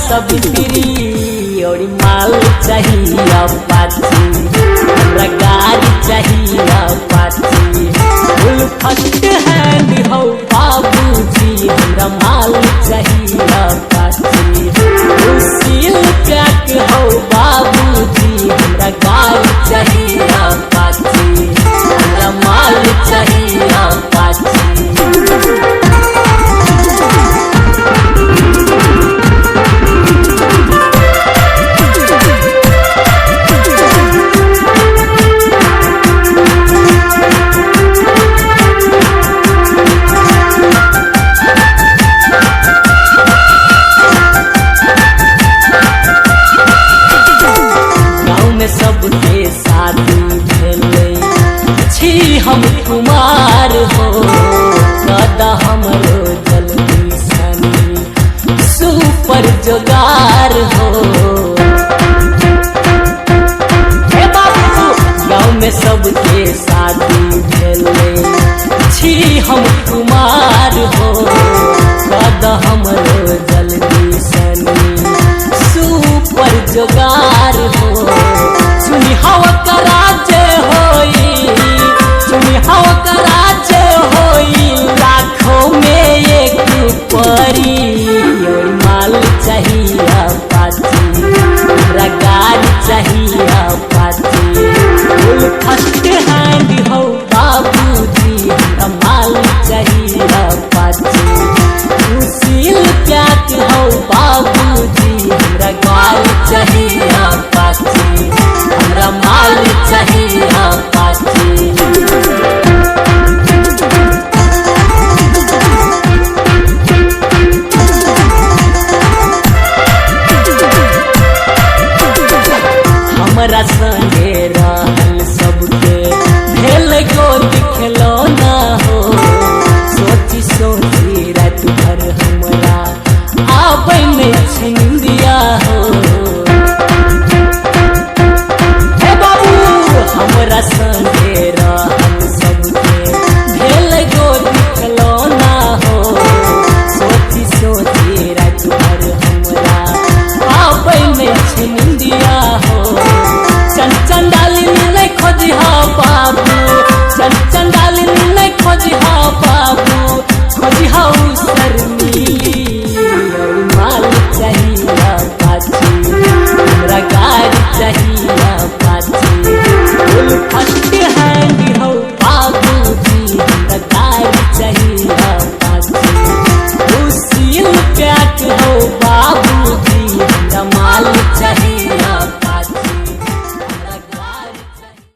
सवित्री और माल चाहिए अपाची, हमरा गाड़ी चाहिए अपाची। फुल फर्स्ट हैंड हो बाबूजी, हमरा माल चाहिए अपाची। सील पैक हो बाबूजी, हमरा गाड़ी चाहिए अपाची, हमरा माल चाहिए अपाची। सबके शादी भेले छी हम कुमार हो, कदा हमरो जल्दी सनी सुपर जोगार हो। हे बाबू गाँव में सबके शादी भेले छी हम कुमार हो, कदा हमरो जल्दी सनी सुपर जोगार हो। सुनी हवा कराजे होई, सुनी हवा कराजे होई, लाखों में एक परी। और माल चाहिए अपाची, हमरा गाड़ी चाहिए अपाची। फुल फर्स्ट हैंड हो बाबूजी, हमरा माल चाहिए अपाची। सील पैक हो बाबूजी, हमरा गाड़ी चाहिए अपाची, हमरा माल चाहिए अपाची। हमरा संगे रहल सबके भेल गो दिखलो ना हो, सोची सोची रात भर